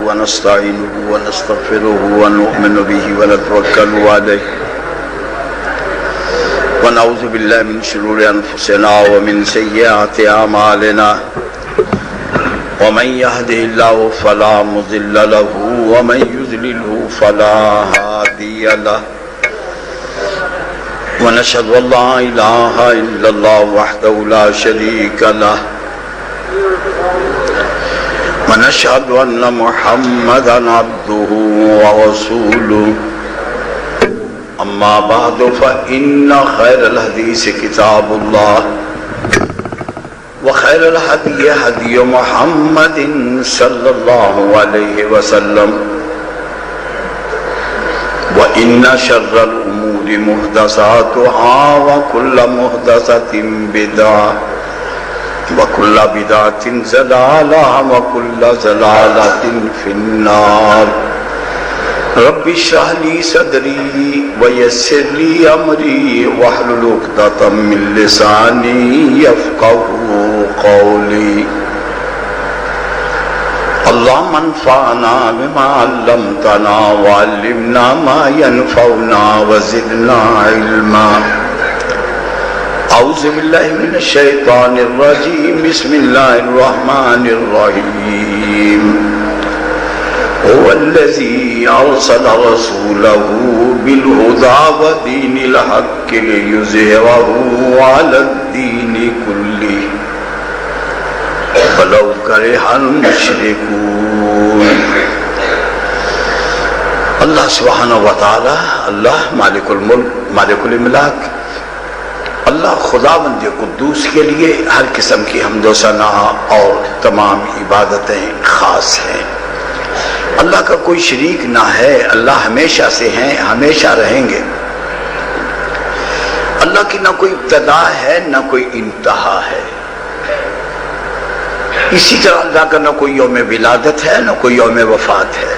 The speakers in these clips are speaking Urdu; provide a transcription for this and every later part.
ونستعينه ونستغفره ونؤمن به ونتوكل عليه ونعوذ بالله من شرور أنفسنا ومن سيئات أعمالنا ومن يهده الله فلا مضل له ومن يضلله فلا هادي له ونشهد أن لا إله إلا الله وحده لا شريك له ونشهد أن محمدا عبده ورسوله أما بعد فإن خير الحديث كتاب الله وخير الهدي هدي محمد صلى الله عليه وسلم وإن شر الأمور محدثاتها وكل محدثة بدعة وكل بدعة ضلالة وكل ضلالة في النار رب اشرح لي صدري ويسر لي أمري واحلل عقدة من لساني يفقهوا قولي اللهم انفعنا بما علمتنا وعلمنا ما ينفعنا وزدنا علما أعوذ بالله من الشيطان الرجيم بسم الله الرحمن الرحيم هو الذي أرسل رسوله بالهدى ودين الحق ليظهره على الدين كله ولو كره المشركون. اللہ سبحانہ وتعالی، اللہ مالک الملک مالک الاملاک، اللہ خداوند قدوس کے لیے ہر قسم کی حمد و ثنا اور تمام عبادتیں خاص ہیں. اللہ کا کوئی شریک نہ ہے، اللہ ہمیشہ سے ہیں، ہمیشہ رہیں گے. اللہ کی نہ کوئی ابتدا ہے نہ کوئی انتہا ہے. اسی طرح اللہ کا نہ کوئی یوم ولادت ہے نہ کوئی یوم وفات ہے.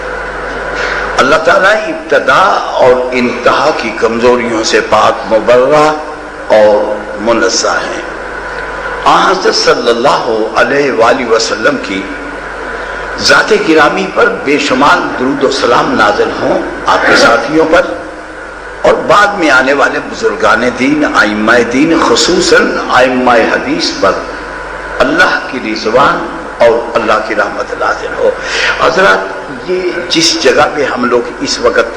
اللہ تعالیٰ ابتدا اور انتہا کی کمزوریوں سے پاک مبرہ اور منزہ ہیں. حضرت صلی اللہ علیہ وآلہ وسلم کی ذات گرامی پر بے شمار درود و سلام نازل ہوں، آپ کے ساتھیوں پر اور بعد میں آنے والے بزرگان دین، ائمہ دین، خصوصاً ائمہ حدیث پر اللہ کی رضوان اور اللہ کی رحمت نازل ہو. حضرات، یہ جس جگہ پہ ہم لوگ اس وقت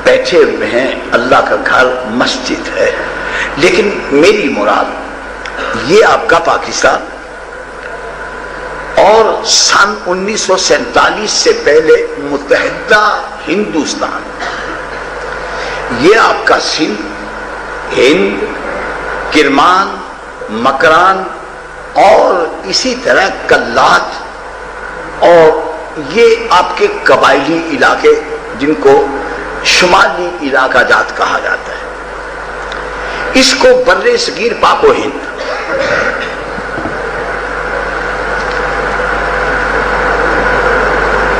بیٹھے ہوئے ہیں اللہ کا گھر مسجد ہے، لیکن میری مراد یہ آپ کا پاکستان اور سن 1947 سے پہلے متحدہ ہندوستان، یہ آپ کا سندھ، ہند، کرمان، مکران اور اسی طرح کلات اور یہ آپ کے قبائلی علاقے جن کو شمالی علاقہ جات کہا جاتا ہے، اس کو بر صغیر پاک و ہند.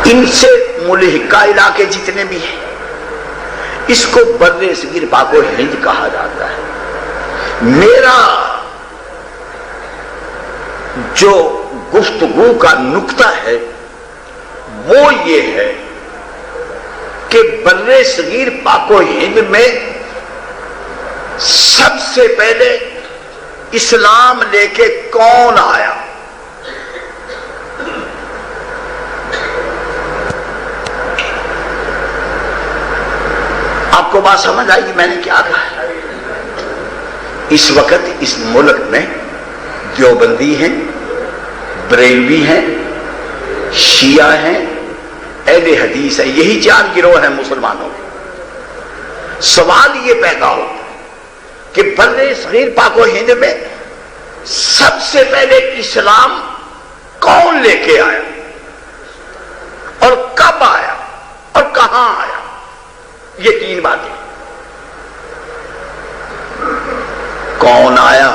ان سے ملحقہ علاقے جتنے بھی ہیں اس کو بر صغیر پاک و ہند کہا جاتا ہے. میرا جو گفتگو کا نقطہ ہے وہ یہ ہے کہ بر صغیر پاک و ہند میں سب سے پہلے اسلام لے کے کون آیا؟ آپ کو بات سمجھ آئی کہ میں نے کیا کہا؟ اس وقت اس ملک میں دیوبندی ہیں، بریلوی ہیں، شیعہ ہیں، اہل حدیث ہیں، یہی چار گروہ ہیں مسلمانوں کے. سوال یہ پیدا ہو کہ بر صغیر پاک و ہند میں سب سے پہلے اسلام کون لے کے آیا اور کب آیا اور کہاں آیا؟ یہ تین باتیں. کون آیا،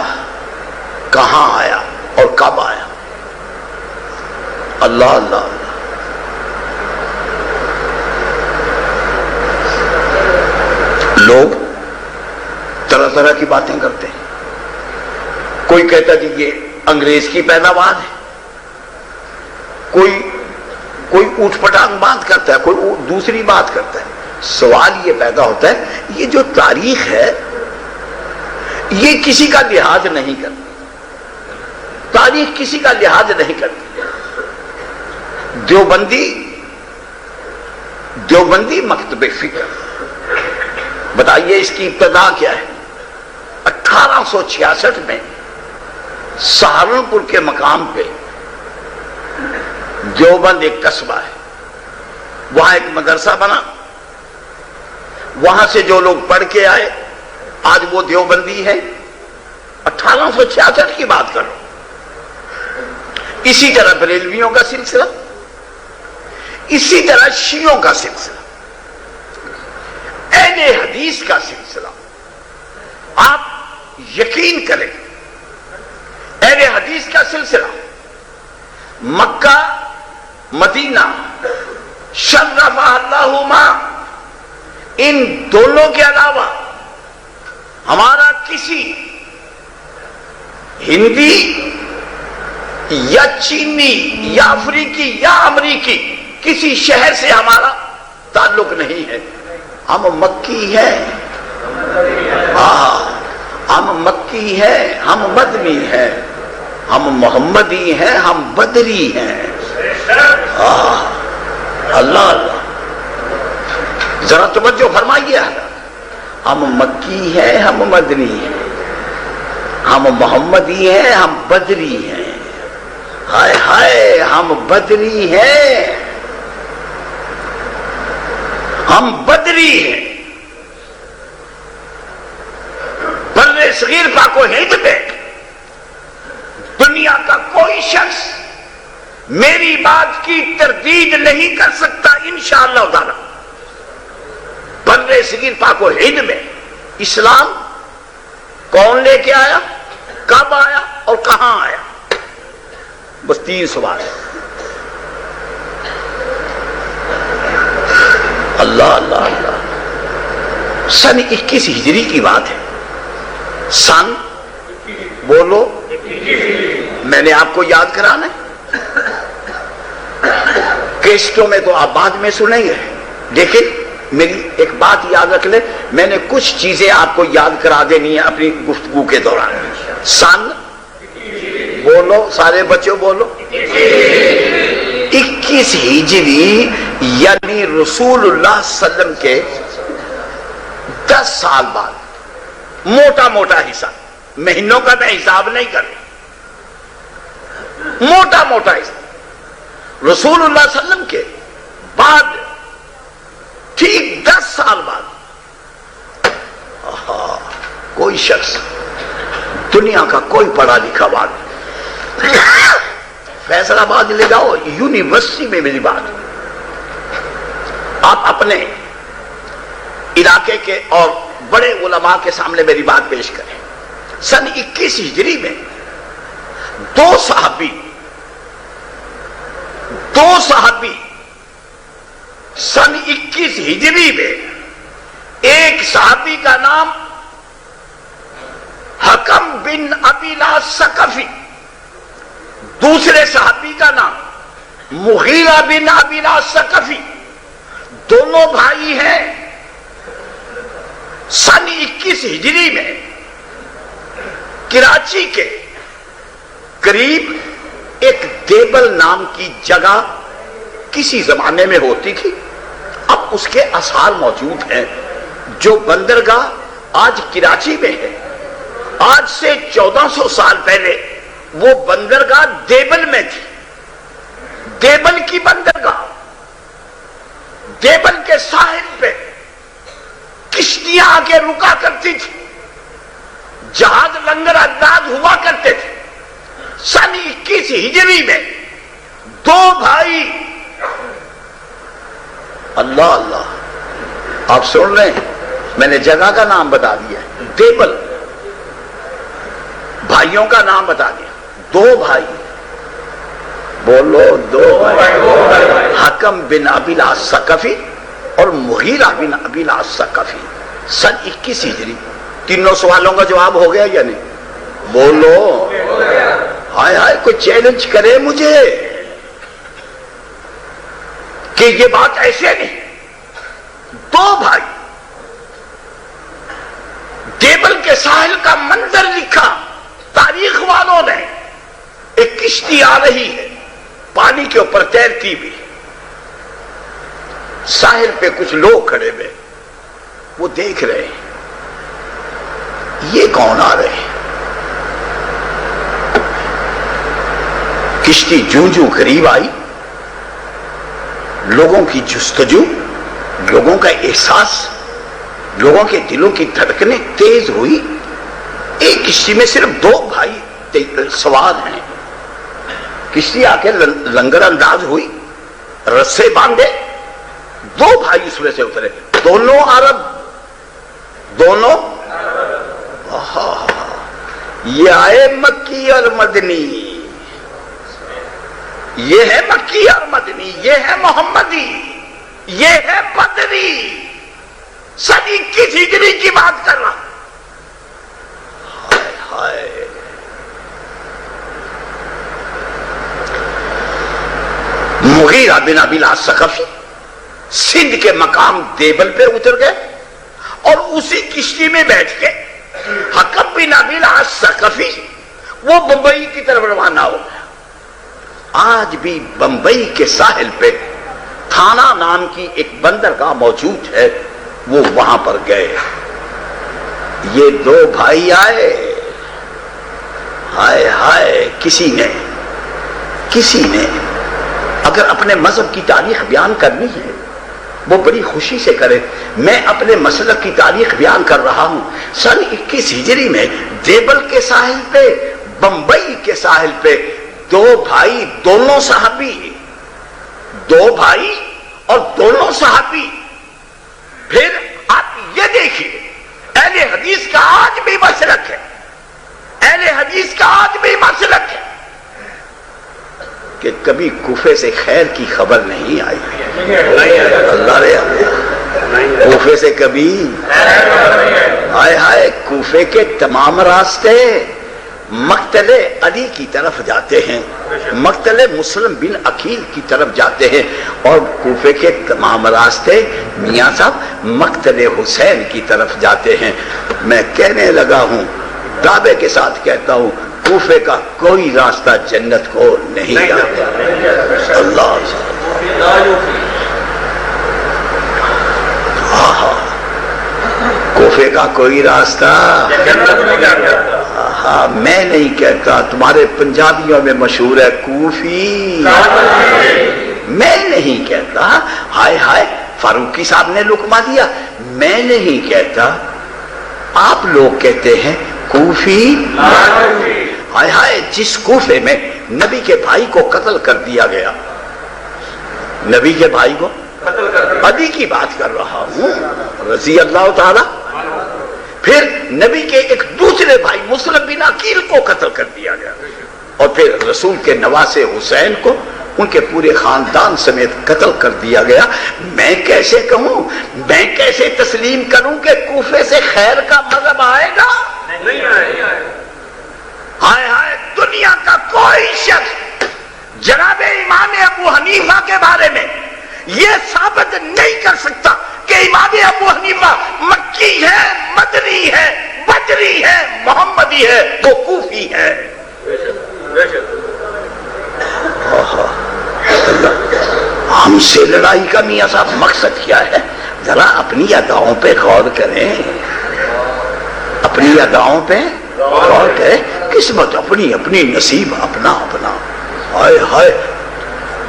کہاں آیا اور کب آیا؟ اللہ اللہ اللہ. لوگ طرح طرح کی باتیں کرتے ہیں. کوئی کہتا کہ یہ انگریز کی پیداوار ہے، کوئی اوٹ پٹانگ بات کرتا ہے، کوئی دوسری بات کرتا ہے. سوال یہ پیدا ہوتا ہے یہ جو تاریخ ہے یہ کسی کا لحاظ نہیں کرتی، تاریخ کسی کا لحاظ نہیں کرتی. دیوبندی مکتب فکر، بتائیے اس کی ابتدا کیا ہے؟ 1866 میں سہارنپور کے مقام پہ دیوبند ایک قصبہ ہے، وہاں ایک مدرسہ بنا، وہاں سے جو لوگ پڑھ کے آئے آج وہ دیوبندی ہے. 1866 کی بات کرو. اسی طرح بریلویوں کا سلسلہ، اسی طرح شیعوں کا سلسلہ، اہل حدیث کا سلسلہ. آپ یقین کریں اہل حدیث کا سلسلہ مکہ مدینہ شرف اللہما، ان دونوں کے علاوہ ہمارا کسی ہندی یا چینی یا افریقی یا امریکی کسی شہر سے ہمارا تعلق نہیں ہے. ہم مکی ہیں، ہم مکی ہیں، ہم مدنی ہیں، ہم محمدی ہیں، ہم بدری ہیں. اللہ اللہ، ذرا توجہ فرمائیے. ہم مکی ہیں، ہم مدنی ہیں، ہم محمدی ہیں، ہم بدری ہیں. ہائے ہائے، ہم بدری ہیں، ہم بدری ہیں. بر صغیر پاک و ہند میں دنیا کا کوئی شخص میری بات کی تردید نہیں کر سکتا انشاءاللہ تعالی. بر صغیر پاک و ہند میں اسلام کون لے کے آیا، کب آیا اور کہاں آیا؟ بس 3 سوال. اللہ اللہ اللہ. سن 21 ہجری کی بات ہے. سن بولو، میں نے آپ کو یاد کرانا ہے. کیسٹوں میں تو آپ بعد میں سنیں گے، لیکن میری ایک بات یاد رکھ لیں، میں نے کچھ چیزیں آپ کو یاد کرا دینی ہے اپنی گفتگو کے دوران. سن بولو، سارے بچوں بولو. 21 ہجری یعنی رسول اللہ صلی اللہ علیہ وسلم کے 10 سال بعد. موٹا موٹا حساب، مہینوں کا میں حساب نہیں کر رہا، موٹا موٹا حساب. رسول اللہ صلی اللہ علیہ وسلم کے بعد ٹھیک 10 سال بعد کوئی شخص دنیا کا کوئی پڑھا لکھا بات فیصل آباد لے جاؤ یونیورسٹی میں میری بات، آپ اپنے علاقے کے اور بڑے علماء کے سامنے میری بات پیش کریں. سن 21 ہجری میں دو صحابی سن 21 ہجری میں ایک صحابی کا نام حکم بن ابیلا ثقفی، دوسرے صحابی کا نام مغیرہ بن ابیلا ثقفی، دونوں بھائی ہیں. سن 21 ہجری میں کراچی کے قریب ایک دیبل نام کی جگہ کسی زمانے میں ہوتی تھی، اب اس کے آثار موجود ہیں. جو بندرگاہ آج کراچی میں ہے، آج سے 1400 سال پہلے وہ بندرگاہ دیبل میں تھی. دیبل کی بندرگاہ، دیبل کے ساحل پہ کشتیاں آ کے رکا کرتی تھی، جہاز لنگر انداز ہوا کرتے تھے. سن 21 ہجری میں دو بھائی، اللہ اللہ آپ سن رہے ہیں، میں نے جگہ کا نام بتا دیا، دیبل، بھائیوں کا نام بتا دیا. دو بھائی، بولو دو بھائی، حکم بن ابیلا ثقفی اور مغیرہ بن ابیلا ثقفی. سن 21 ہجری. تینوں سوالوں کا جواب ہو گیا یا نہیں؟ بولو. ہائے ہائے، کوئی چیلنج کرے مجھے. کہ یہ بات ایسے نہیں. دو بھائی دیبل کے ساحل کا منظر لکھا تاریخ والوں نے. ایک کشتی آ رہی ہے پانی کے اوپر تیرتی ہوئی, ساحل پہ کچھ لوگ کھڑے ہوئے, وہ دیکھ رہے ہیں یہ کون آ رہے ہیں. کشتی جوں جوں قریب آئی, لوگوں کی جستجو, لوگوں کا احساس, لوگوں کے دلوں کی دھڑکنیں تیز ہوئی. ایک کشتی میں صرف دو بھائی سوار ہیں. کشتی آ کے لنگر انداز ہوئی, رسے باندھے, دو بھائی اس میں سے اترے, دونوں عرب, دونوں یہ آئے مکی اور مدنی. یہ ہے مکی اور مدنی, یہ ہے محمدی, یہ ہے بدری. صدی 21 ہجری کی بات کر رہا. ہائے مغیرہ بن ابی الثقفی سندھ کے مقام دیبل پہ اتر گئے اور اسی کشتی میں بیٹھ کے حکم بن ابی الثقفی وہ بمبئی کی طرف روانہ ہو گیا. آج بھی بمبئی کے ساحل پہ تھانہ نام کی ایک بندرگاہ موجود ہے, وہ وہاں پر گئے. یہ دو بھائی آئے, ہائے ہائے, کسی نے اگر اپنے مذہب کی تاریخ بیان کرنی ہے وہ بڑی خوشی سے کرے. میں اپنے مسلک کی تاریخ بیان کر رہا ہوں. سن 21 ہجری میں دیبل کے ساحل پہ, بمبئی کے ساحل پہ دو بھائی, دونوں صحابی, دو بھائی اور دونوں صحابی. پھر آپ یہ دیکھیے اہل حدیث کا آج بھی مسلک ہے, اہل حدیث کا آج بھی مسلک ہے کہ کبھی کوفے سے خیر کی خبر نہیں آئی. اللہ رے اللہ, کوفے سے کبھی, ہائے ہائے, کوفے کے تمام راستے مقتل علی کی طرف جاتے ہیں, مقتل مسلم بن عقیل کی طرف جاتے ہیں, اور کوفے کے تمام راستے میاں صاحب مقتل حسین کی طرف جاتے ہیں. میں کہنے لگا ہوں, دعوے کے ساتھ کہتا ہوں, کوفے کا کوئی راستہ جنت کو نہیں جاتا. اللہ کوفے کا کوئی راستہ, ہاں میں نہیں کہتا, تمہارے پنجابیوں میں مشہور ہے کوفی, میں نہیں کہتا. ہائے ہائے, فاروقی صاحب نے لقمہ دیا, میں نہیں کہتا. آپ لوگ کہتے ہیں کوفی. ہائے ہائے, جس کوفے میں نبی کے بھائی کو قتل کر دیا گیا, نبی کے بھائی کو علی کی بات کر رہا ہوں رضی اللہ تعالی, پھر نبی کے ایک دوسرے بھائی مسلم بن عقیل کو قتل کر دیا گیا, اور پھر رسول کے نواسے حسین کو ان کے پورے خاندان سمیت قتل کر دیا گیا. میں کیسے کہوں, میں کیسے تسلیم کروں کہ کوفے سے خیر کا مذہب آئے گا؟ نہیں آئے گا. ہائے ہائے, دنیا کا کوئی شخص جناب امام ابو حنیفہ کے بارے میں یہ ثابت نہیں کر سکتا کہ امام ابو حنیفہ مکی ہے, مدنی ہے, بدری ہے, محمدی ہے, وہ کوفی ہے. ہم سے لڑائی کا میاں صاحب مقصد کیا ہے؟ ذرا اپنی اداؤں پہ غور کریں, اپنی اداؤں پہ غور کریں. قسمت اپنی اپنی, نصیب اپنا اپنا. ہائے ہائے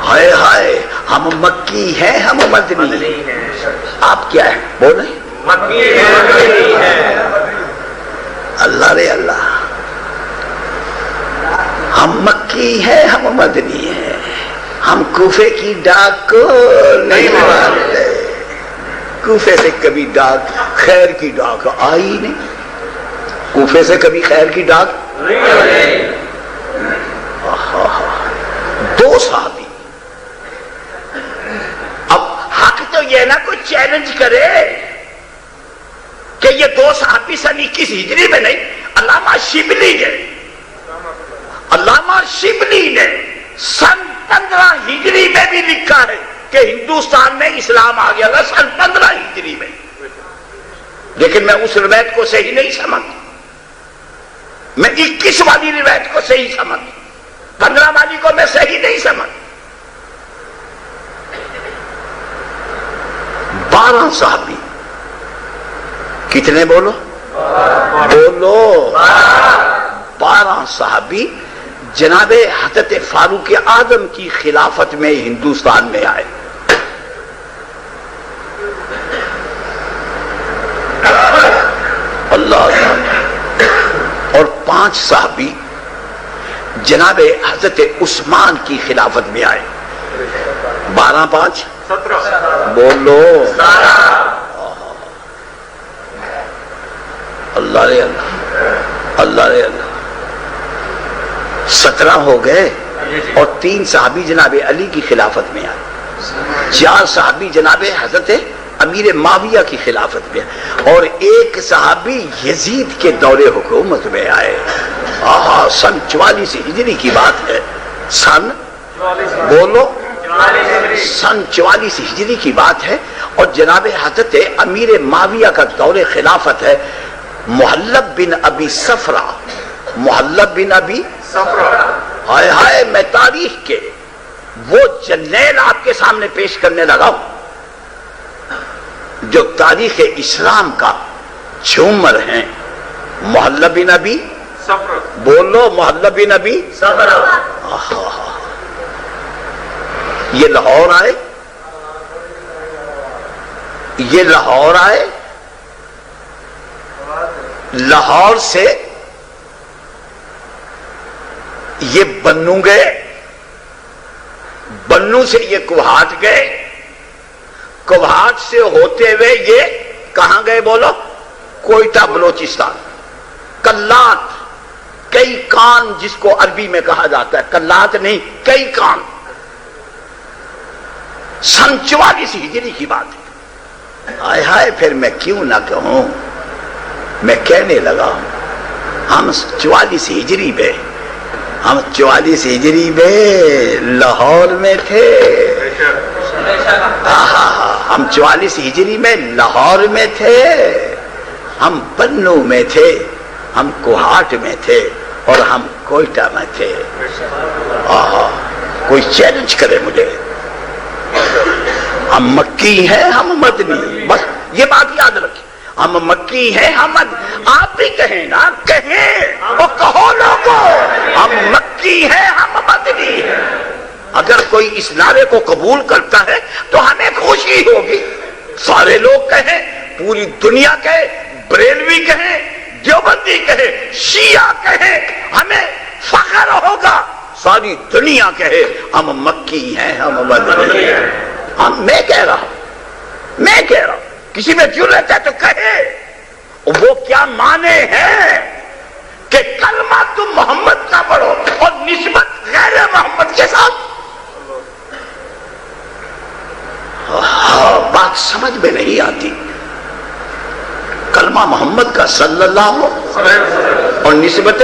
ہائے ہائے, ہم مکی ہیں, ہم مدنی ہیں. آپ کیا ہیں بولیں؟ مکی ہیں. اللہ رے اللہ, ہم مکی ہیں, ہم مدنی ہیں. ہم کوفے کی ڈاک کو نہیں مانتے. کوفے سے کبھی ڈاک, خیر کی ڈاک آئی نہیں. کوفے سے کبھی خیر کی ڈاک نہیں. دو صحابی, اب حق تو یہ نہ کوئی چیلنج کرے کہ یہ دو صحابی سن 21 ہجری میں نہیں, علامہ شبلی نے سن 15 ہجری میں بھی لکھا ہے کہ ہندوستان میں اسلام آ گیا تھا سن 15 ہجری میں، لیکن میں اس روایت کو صحیح نہیں سمجھتا، میں 21 والی روایت کو صحیح سمجھتا، 15 والی کو میں صحیح نہیں سمجھتا۔ 12 صحابی، کتنے بولو؟ بولو 12 صحابی جناب حضرت فاروق اعظم کی خلافت میں ہندوستان میں آئے۔ اللہ، اور 5 صحابی جناب حضرت عثمان کی خلافت میں آئے۔ 12 5 17 بولو اللہ رے اللہ، اللہ رے اللہ، 17 ہو گئے، اور 3 صحابی جناب علی کی خلافت میں آئے، 4 صحابی جناب حضرت امیر معاویہ کی خلافت میں، اور 1 صحابی یزید کے دور حکومت میں آئے۔ سن 44 ہجری کی بات ہے، سن بولو سن 44 ہجری کی بات ہے، اور جناب حضرت امیر معاویہ کا دور خلافت ہے۔ محلب بن ابی صفرہ، محلب بن ابی صفرہ، ہائے ہائے، میں تاریخ کے وہ جرنیل آپ کے سامنے پیش کرنے لگا ہوں جو تاریخ اسلام کا جھومر ہیں۔ محلب بن ابی صفرہ، بولو محلب بن ابی صفرہ، یہ لاہور آئے، یہ لاہور آئے، لاہور سے یہ بنو گئے، بنو سے یہ کوہاٹ گئے، کوہاٹ سے ہوتے ہوئے یہ کہاں گئے بولو؟ کوئٹہ بلوچستان، کلات، کئی کان جس کو عربی میں کہا جاتا ہے، کلات نہیں کئی کان۔ سن 44 ہجری کی بات ہے۔ ہائے ہائے، پھر میں کیوں نہ کہوں، میں کہنے لگا ہوں ہم 44 ہجری میں، ہم 44 ہجری میں لاہور میں تھے، ہم 44 ہجری میں لاہور میں تھے، ہم بنو میں تھے، ہم کوہاٹ میں تھے، اور ہم کوئٹہ میں تھے۔ کوئی چیلنج کرے مجھے، ہم مکی ہیں ہم مدنی، بس یہ بات یاد رکھیں، ہم مکی ہیں ہم آپ بھی کہیں نا، کہیں اور کہو لوگوں، ہم مکی ہیں ہم مدنی ہیں۔ اگر کوئی اس نعرے کو قبول کرتا ہے تو ہمیں خوشی ہوگی، سارے لوگ کہیں، پوری دنیا کہے، بریلوی کہیں، دیوبندی کہے، شیعہ کہے، ہمیں فخر ہوگا، ساری دنیا کہے ہم مکی ہیں ہم مدنی ہیں۔ میں کہہ رہا ہوں، میں کہہ رہا ہوں، کسی میں جرأت ہے تو کہے، وہ کیا معنی ہے کہ کلمہ تم محمد کا پڑھو اور نسبت غیر محمد کے ساتھ؟ بات سمجھ میں نہیں آتی۔ کلمہ محمد کا صلی اللہ اور نسبت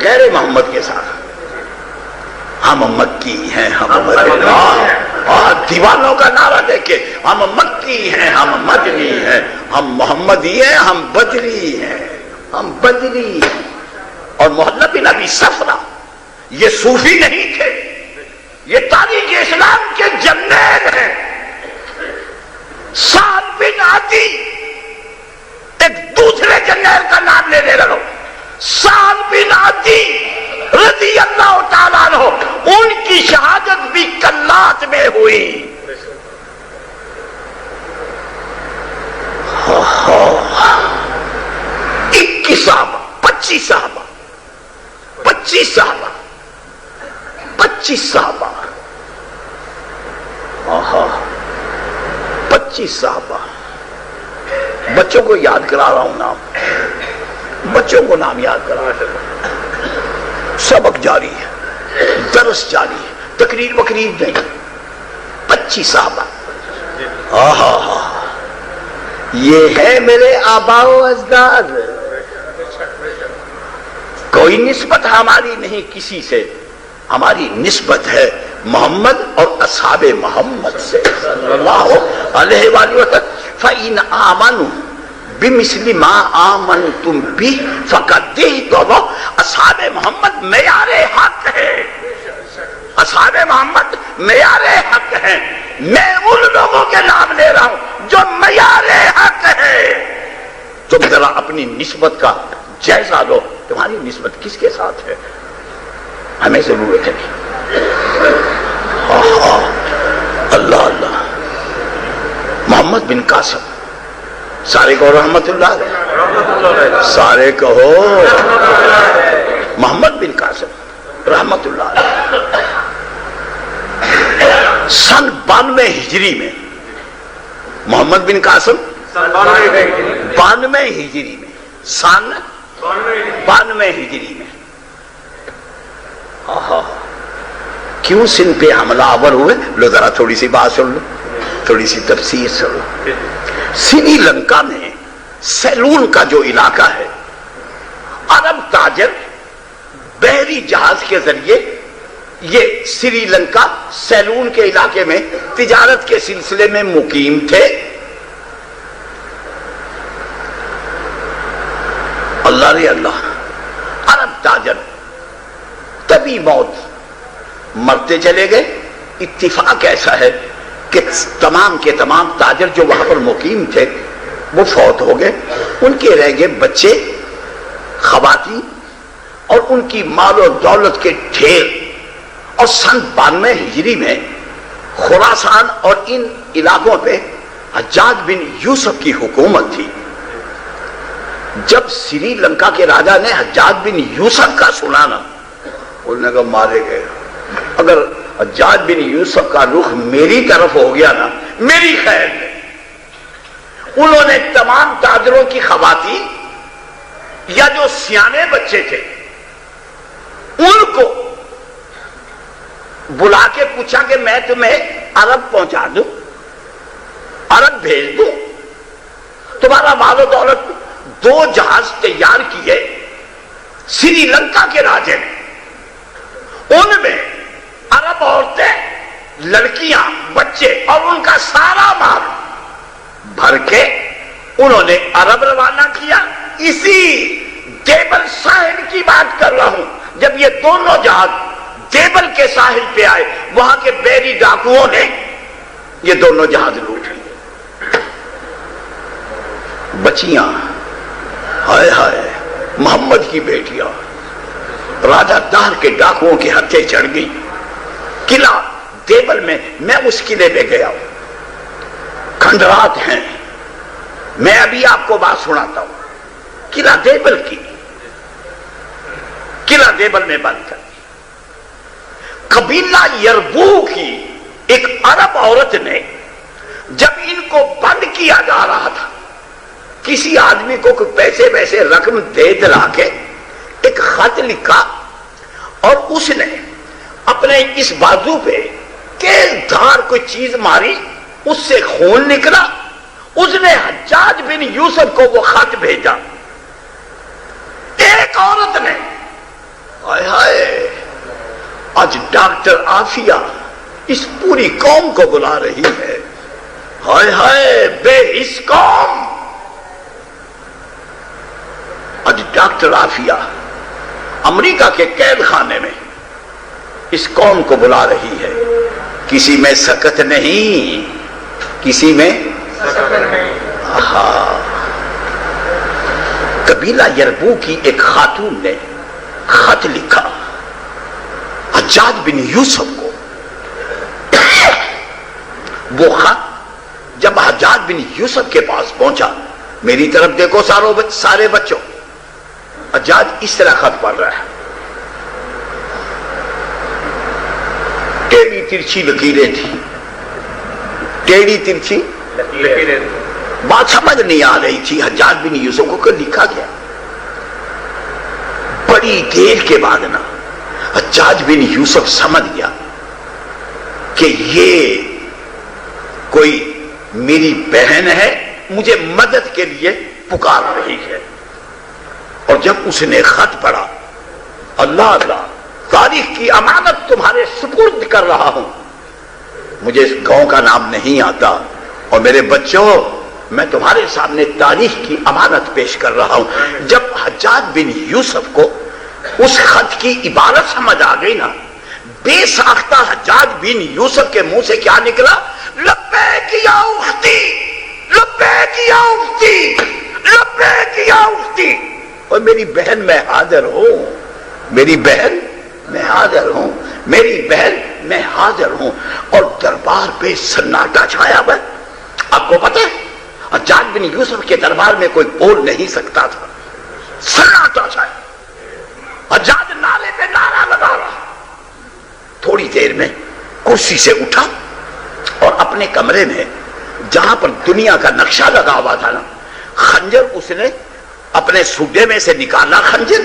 غیر محمد کے ساتھ، ہم مکی ہیں ہم مدنی، دیوانوں کا نعرہ دے کے ہم مکی ہیں ہم مدنی ہیں، ہم محمدی ہیں ہم بدری ہیں، ہم بدری ہیں۔ اور محلب بن ابی صفرہ یہ صوفی نہیں تھے، یہ تاریخ اسلام کے جرنیل ہیں۔ سعد بن عدی، ایک دوسرے جرنیل کا نام لینے لگو، سعد بن عدی رضی اللہ تعالیٰ عنہ، ان کی شہادت بھی کلات میں ہوئی۔ 21 صحابہ، 25 صحابہ، 25 صحابہ، 25 صحابہ، 25 صحابہ۔ بچوں کو یاد کرا رہا ہوں نام، بچوں کو نام یاد کرا رہا ہوں۔ سبق جاری ہے، درس جاری ہے، تقریر وقریر نہیں۔ 25 صحابہ، یہ ہے میرے آباء و اجداد۔ کوئی نسبت ہماری نہیں کسی سے، ہماری نسبت ہے محمد اور اصحاب محمد سے صلی اللہ علیہ وآلہ وسلم. فَإِنْ آمَنُوا بِمِثْلِ مَا آمَنْتُمْ بِهِ فَقَدْ اهْتَدَوْا. اصحاب محمد معیار حق ہے، اصحاب محمد معیار حق ہے. میں ان لوگوں کے نام لے رہا ہوں جو معیار حق ہے. تم ذرا اپنی نسبت کا جائزہ لو، تمہاری نسبت کس کے ساتھ ہے؟ ہمیں ضرورت ہے اللہ اللہ. محمد بن قاسم، سارے کہو رحمت اللہ علیہ، سارے کہو محمد بن قاسم رحمت اللہ علیہ. سن 92 ہجری میں محمد بن قاسم 92 ہجری میں، سن 92 ہجری میں. کیوں سن پہ حملہ آور ہوئے؟ لو ذرا تھوڑی سی بات سن لو، تھوڑی سی تفسیر سن لو. سری لنکا میں سیلون کا جو علاقہ ہے، عرب تاجر بحری جہاز کے ذریعے یہ سری لنکا سیلون کے علاقے میں تجارت کے سلسلے میں مقیم تھے. اللہ رے اللہ، عرب تاجر تبھی موت مرتے چلے گئے. اتفاق ایسا ہے کہ تمام کے تمام تاجر جو وہاں پر مقیم تھے وہ فوت ہو گئے. ان کے رہ گئے بچے، خواتین اور ان کی مال و دولت کے ڈھیر. اور سن 92 ہجری میں خراسان اور ان علاقوں پہ حجاج بن یوسف کی حکومت تھی. جب سری لنکا کے راجا نے حجاج بن یوسف کا سنا نا، انہوں نے کہا مارے گئے. اگر حجاج بن یوسف کا رخ میری طرف ہو گیا نا، میری خیر ہے. انہوں نے تمام تاجروں کی خواتین یا جو سیانے بچے تھے ان کو بلا کے پوچھا کہ میں تمہیں عرب پہنچا دوں، عرب بھیج دوں، تمہارا مال و دولت. 2 جہاز تیار کیے سری لنکا کے راجے نے. ان میں عرب عورتیں، لڑکیاں، بچے اور ان کا سارا مال بھر کے انہوں نے عرب روانہ کیا. اسی دیبل ساحل کی بات کر رہا ہوں. جب یہ دونوں جہاز دیبل کے ساحل پہ آئے، وہاں کے بحری ڈاکوؤں نے یہ دونوں جہاز لوٹ لیے. بچیاں، ہائے ہائے، محمد کی بیٹیاں راجہ دار کے ڈاکوؤں کے ہتھے چڑھ گئی. قلعہ دیبل میں، میں اس قلعے پہ گیا ہوں، کھنڈرات ہیں. میں ابھی آپ کو بات سناتا ہوں. قلعہ دیبل کی، قلعہ دیبل میں بند کر. قبیلہ یربو کی ایک عرب عورت نے جب ان کو بند کیا جا رہا تھا، کسی آدمی کو کوئی پیسے ویسے رقم دے دلا کے ایک خط لکھا اور اس نے اپنے اس بازو پہ تیز دھار کوئی چیز ماری، اس سے خون نکلا. اس نے حجاج بن یوسف کو وہ خط بھیجا. ایک عورت نے، ہائے ہائے، آج ڈاکٹر عافیہ اس پوری قوم کو بلا رہی ہے. ہائے ہائے بے حس قوم. آج ڈاکٹر عافیہ امریکہ کے قید خانے میں اس قوم کو بلا رہی ہے. کسی میں سکت نہیں، کسی میں قبیلہ یربو کی ایک خاتون نے خط لکھا حجاج بن یوسف کو. وہ خط جب حجاج بن یوسف کے پاس پہنچا، میری طرف دیکھو سارے بچوں، حجاج اس طرح خط پڑھ رہا ہے. ٹیڑھی ترچھی لکیریں تھی، ٹیڑھی ترچھی بات سمجھ نہیں آ رہی تھی حجاج بن یوسف کو کہ لکھا گیا. بڑی دیر کے بعد نا حجاج بن یوسف سمجھ گیا کہ یہ کوئی میری بہن ہے، مجھے مدد کے لیے پکار رہی ہے. اور جب اس نے خط پڑھا، اللہ اللہ، تاریخ کی امانت تمہارے سپرد کر رہا ہوں. مجھے اس گاؤں کا نام نہیں آتا، اور میرے بچوں میں تمہارے سامنے تاریخ کی امانت پیش کر رہا ہوں. جب حجاج بن یوسف کو اس خط کی عبارت سمجھ آ گئی نا، بے ساختہ حجاج بن یوسف کے منہ سے کیا نکلا؟ لبیک یا اختی، لبیک یا اختی، لبیک یا اختی. اور میری بہن میں حاضر ہوں، میری بہن میں حاضر ہوں، میری بہن میں حاضر ہوں. اور دربار پہ سناٹا چھایا ہوا. آپ کو پتہ ہے حجاج بن یوسف کے دربار میں کوئی بول نہیں سکتا تھا، سناٹا چھایا. حجاج نعرے پہ نعرہ لگا رہا. تھوڑی دیر میں کرسی سے اٹھا اور اپنے کمرے میں جہاں پر دنیا کا نقشہ لگا ہوا تھا نا، خنجر اس نے اپنے سوڈے میں سے نکالا، خنجر،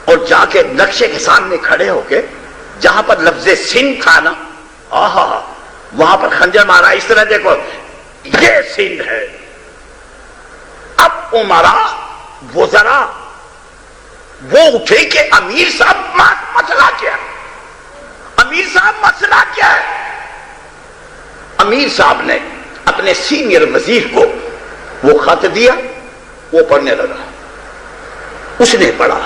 اور جا کے نقشے کے سامنے کھڑے ہو کے جہاں پر لفظ سندھ تھا نا، آہا، وہاں پر خنجر مارا. اس طرح دیکھو یہ سندھ ہے. اب عمرا وزراء وہ اٹھے کہ امیر صاحب مسئلہ کیا ہے، امیر صاحب مسئلہ کیا ہے. امیر صاحب نے اپنے سینئر وزیر کو وہ خط دیا، وہ پڑھنے لگا. اس نے پڑھا،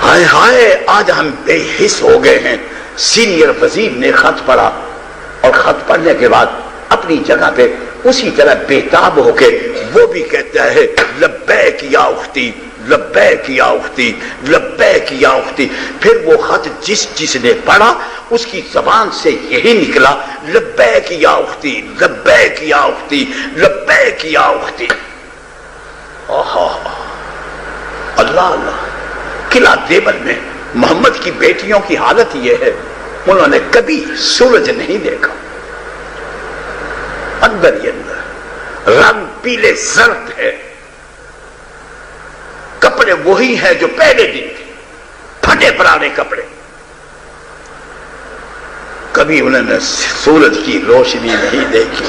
ہائے ہائے آج ہم بے حس ہو گئے ہیں. سینئر وزیر نے خط پڑھا، اور خط پڑھنے کے بعد اپنی جگہ پہ اسی طرح بےتاب ہو کے وہ بھی کہتا ہے لبیک یا اختی، لبیک یا اختی، لبیک یا اختی. پھر وہ خط جس نے پڑھا اس کی زبان سے یہی نکلا لبیک یا اختی، لبیک یا اختی، لبیک یا اختی. اللہ اللہ. قلعہ دیوبند میں محمد کی بیٹیوں کی حالت یہ ہے، انہوں نے کبھی سورج نہیں دیکھا. اندر ہی اندر رنگ پیلے زرد ہے، کپڑے وہی ہیں جو پہلے دن تھے، پھٹے پرانے کپڑے. کبھی انہوں نے سورج کی روشنی نہیں دیکھی.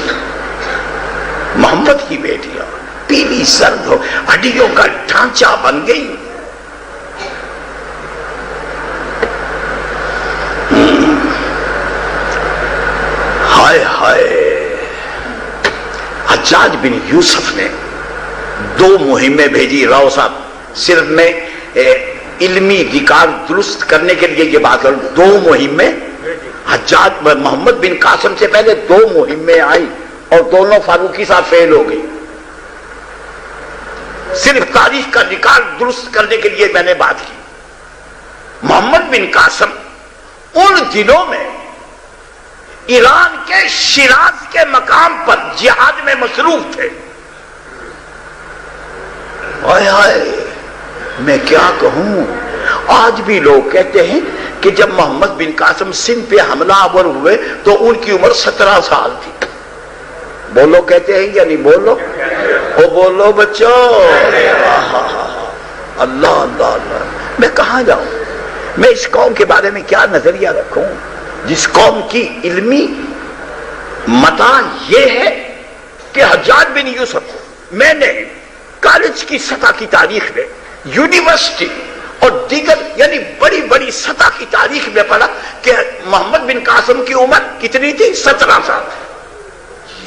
محمد کی بیٹیاں پیلی زرد ہو، ہڈیوں کا ڈھانچہ بن گئی. ہائے ہائے. حجاج بن یوسف نے 2 مہمیں بھیجی. راؤ صاحب صرف میں علمی ریکارڈ درست کرنے کے لیے یہ بات کروں، 2 مہمیں حجاج محمد بن قاسم سے پہلے 2 مہمیں آئی اور دونوں فاروقی صاحب فیل ہو گئی. صرف تاریخ کا ریکارڈ درست کرنے کے لیے میں نے بات کی. محمد بن قاسم ان دنوں میں ایران کے شیراز کے مقام پر جہاد میں مصروف تھے. ہائے ہائے میں کیا کہوں. آج بھی لوگ کہتے ہیں کہ جب محمد بن قاسم سندھ پہ حملہ آور ہوئے تو ان کی عمر 17 سال تھی. بولو کہتے ہیں یا نہیں؟ بولو او بولو بچوں. اللہ اللہ اللہ. میں کہاں جاؤں؟ میں اس قوم کے بارے میں کیا نظریہ رکھوں جس قوم کی علمی متا یہ ہے کہ حجاج بن یوسف کو میں نے کالج کی سطح کی تاریخ میں، یونیورسٹی اور دیگر یعنی بڑی بڑی سطح کی تاریخ میں پڑھا کہ محمد بن قاسم کی عمر کتنی تھی؟ 17 سال.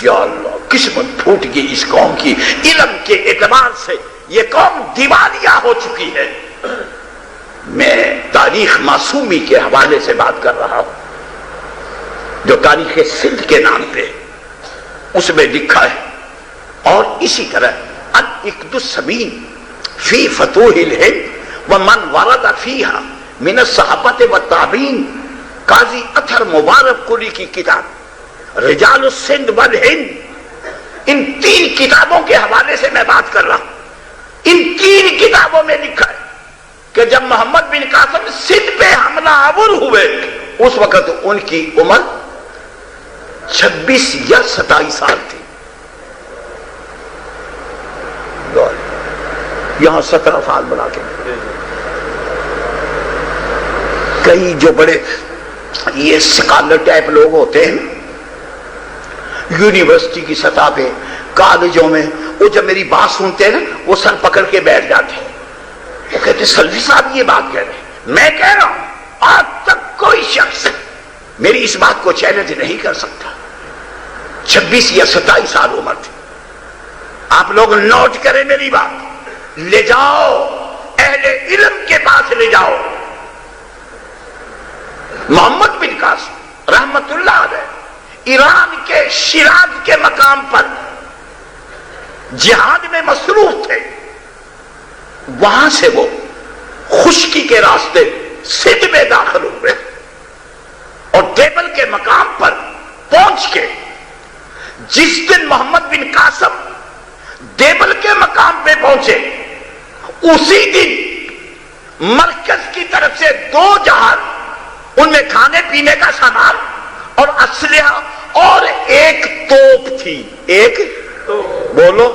یا اللہ قسمت پھوٹ گئی اس قوم کی. علم کے اعتبار سے یہ قوم دیوالیہ ہو چکی ہے. میں تاریخ معصومی کے حوالے سے بات کر رہا ہوں جو تاریخ سندھ کے نام پہ اس میں لکھا ہے. اور اسی طرح العقد الثمین فی فتوح الہند ومن ورد فیہا من الصحابۃ والتابعین، قاضی اطہر مبارک قلی کی کتاب رجال السندھ والہند. ان 3 کتابوں کے حوالے سے میں بات کر رہا ہوں. ان 3 کتابوں میں لکھا ہے کہ جب محمد بن قاسم سندھ پہ حملہ آور ہوئے اس وقت ان کی عمر 26 یا 27 سال تھی. یہاں 17 سال بنا کے کئی جو بڑے یہ سکالر ٹائپ لوگ ہوتے ہیں یونیورسٹی کی سطح پہ، کالجوں میں، وہ جب میری بات سنتے ہیں نا وہ سر پکڑ کے بیٹھ جاتے ہیں. وہ کہتے سلوی صاحب یہ بات کہہ رہے ہیں. میں کہہ رہا ہوں آج تک کوئی شخص میری اس بات کو چیلنج نہیں کر سکتا. 26 یا 27 سال عمر تھی. آپ لوگ نوٹ کریں میری بات، لے جاؤ اہل علم کے پاس لے جاؤ. محمد بن قاسم رحمت اللہ علیہ ایران کے شیراز کے مقام پر جہاد میں مصروف تھے. وہاں سے وہ خشکی کے راستے سندھ میں داخل ہوئے اور دیبل کے مقام پر پہنچ کے جس دن محمد بن قاسم دیبل کے مقام پہ پہنچے اسی دن مرکز کی طرف سے 2 جہاز، ان میں کھانے پینے کا سامان اور اسلحہ اور ایک توپ تھی. ایک بولو